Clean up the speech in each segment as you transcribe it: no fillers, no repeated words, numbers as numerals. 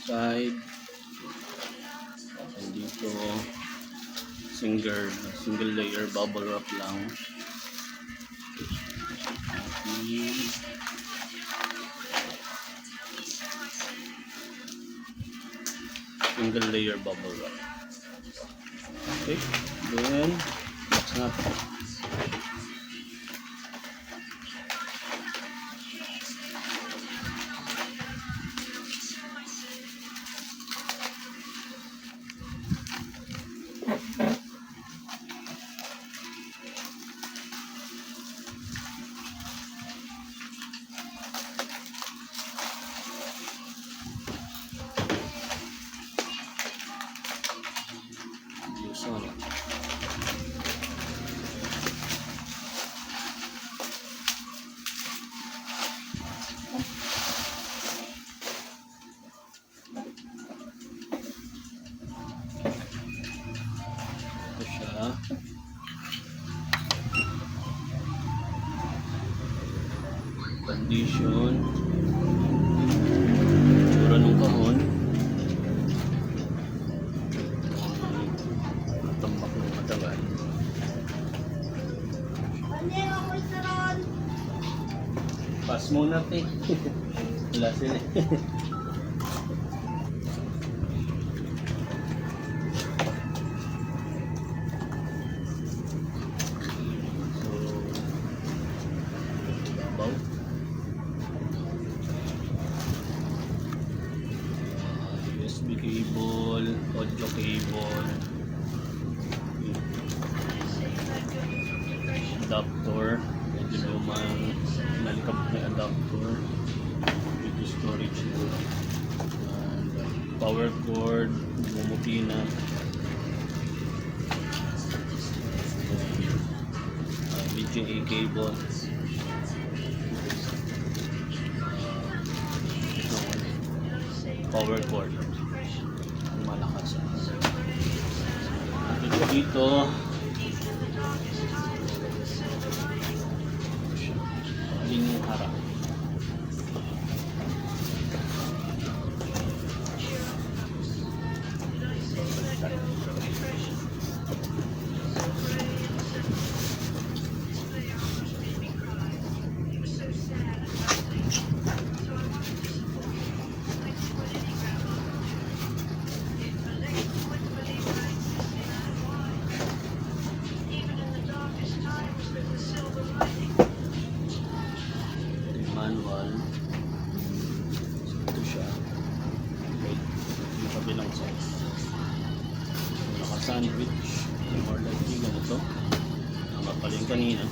Side. And dito single layer bubble wrap lang. Single layer bubble wrap. Okay, then box natin. Ito siya. Condition. Tura ng kahon. Tambak ng matagal. Pass muna, te. Wala sila. USB cable, audio cable, adapter, medyo lumang nalikab na adapter, video storage nila, and power cord, bumuti na, VGA cable, power cord malakas. Dito din yung harap. Manual. So, ito siya. Okay. Yung kabilang size. Naka-sandwich. More likely ganito. Tama pala yung kanina.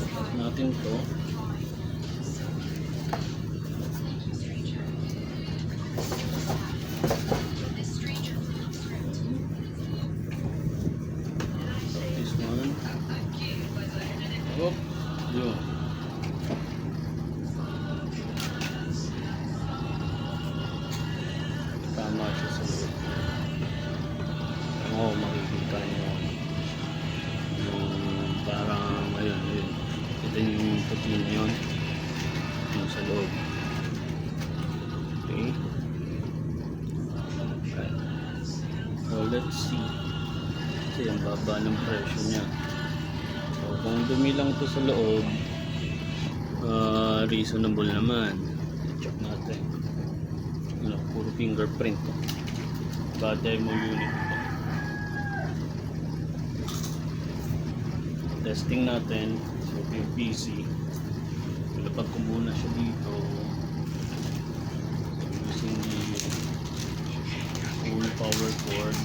Tapos natin to. Oh, yun. Tama siya sa loob. Oo, makikita nyo yung parang ayun. Ito yung puti na yun yung sa loob. Okay, so let's see kasi ang baba ng presyo nya. So kung dumi lang ito sa loob, reasonable naman. Check natin. Puro fingerprint. Ba-demo unit ito. Testing natin. So ito yung PC. Ilapag ko muna siya dito using the full power cord.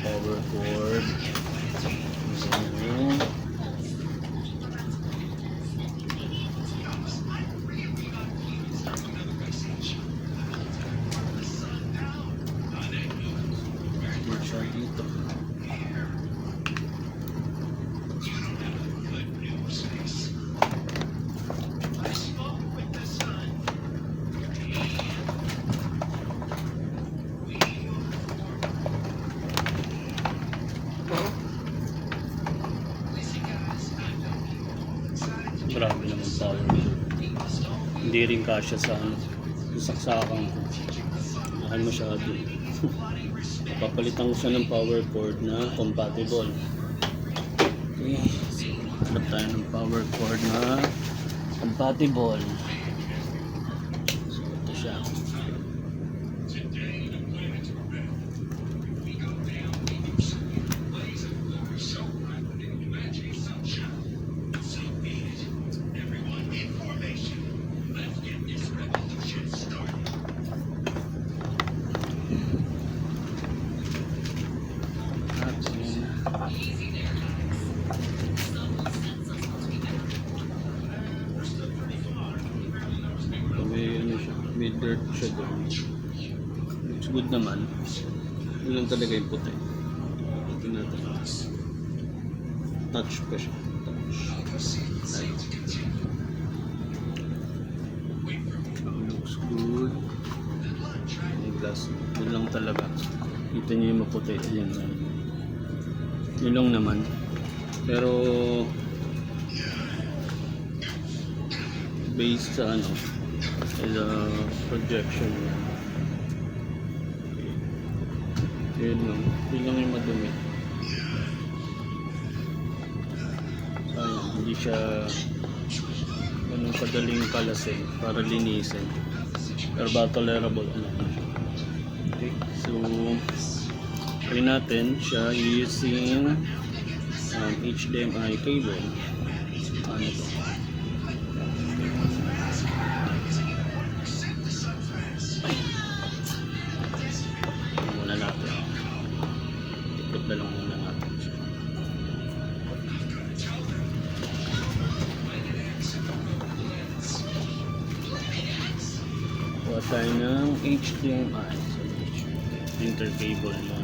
Power cord. grabe naman power cord. Hindi rin kasya sa ano, saksakan ko. Mahal masyado. Papalitan ko siya ng power cord na compatible. Okay, so hanap tayo ng power cord na compatible. So ito siya. May dirt siya doon. Looks good naman. Yun lang talaga yung puti. Ito natin. Touch pa siya. Touch. Right. Looks good. Yung glass. Yun lang talaga. Kita niyo yung maputi. Ayan. Yun lang naman. Pero based sa ano, the projection niya. Yun lang yung madumi. Sayang, hindi siya ganun kadaling kalasin para linisin. Pero ba tolerable naman siya. Okay, so try natin siya using HDMI cable. Ano to? Lang muna natin siya. Kuha tayo ng HDMI. So, printer cable na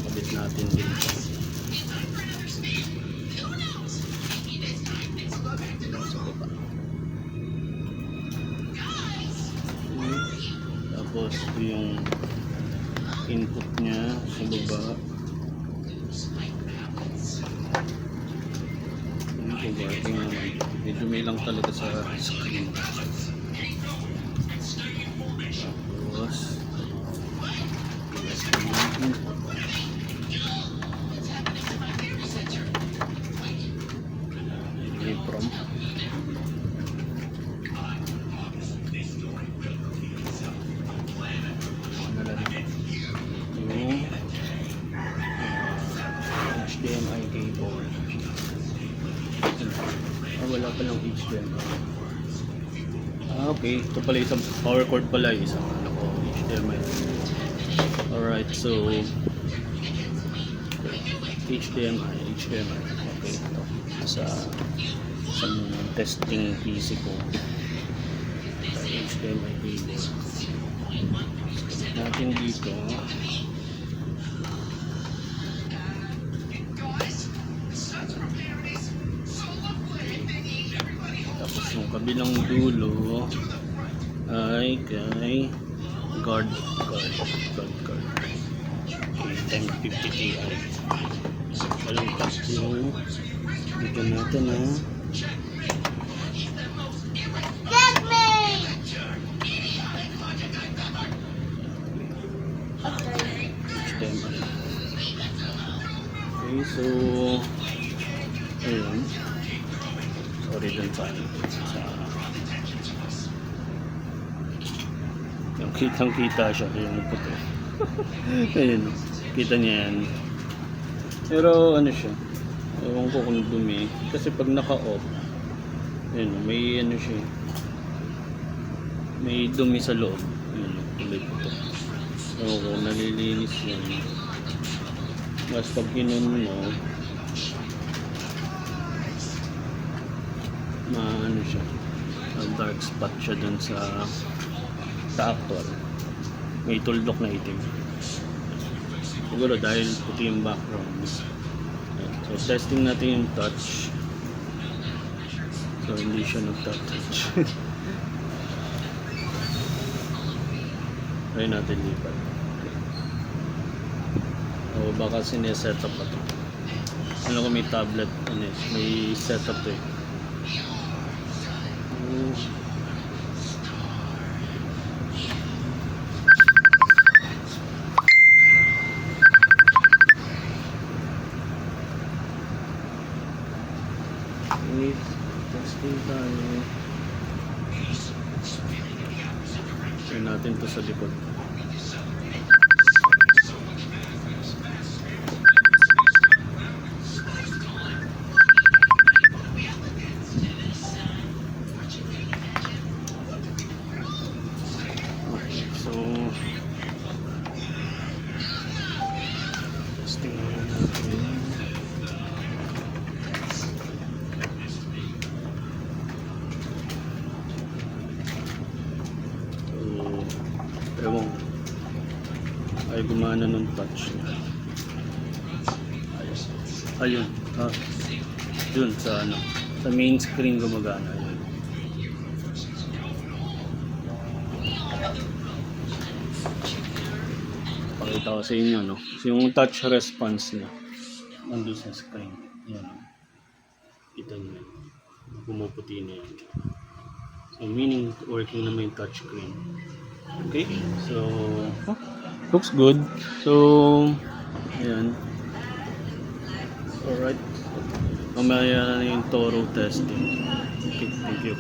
kabit natin din siya. Tapos yung input niya sa baba. Medyo may lang talaga sa screen. Tapos from HDMI cable. Wala pa lang HDMI. Okay, ito pala isang power cord pala, isang ano ko, HDMI. Alright, so HDMI. Okay, ito sa testing PC ko. HDMI cable. Natin dito. Tapos yung kabilang dulo ay kay guard. Okay, 1050 Ti. Walang cut yung dito natin ha. HDMI. Okay, so ayun. Sorry dun sa yung kitang-kita siya yung puti. Ayun, kita niya yan. Pero ano siya, ewan ko kung dumi kasi pag naka-off, ayun, may ano siya, may dumi sa loob. Ayun, tuloy ito. Ewan ko, nalilinis yan. Mas pag inon mo, ano siya, dark spot siya dun sa actual. May tuldok na itim. Siguro dahil puti yung background. So testing natin yung touch. So hindi siya nag-touch. Try natin lipat. O baka sineset up pa ito. Ano ko may tablet, ano, may setup to eh. Okay, testing tayo. Try natin to sa likod. Okay, so testing natin. Ewan, ay gumana ng touch niya. Ayun, dun sa ano, sa main screen gumagana yun. Pakita ko sa inyo, no? So, yung touch response niya nandun sa screen. Yan. Kita niyo yun. Pumuputi na yan. So meaning working naman yung touch screen. Okay, so looks good. So ayan. Alright. Mamaya na yung thorough testing. Okay, thank you.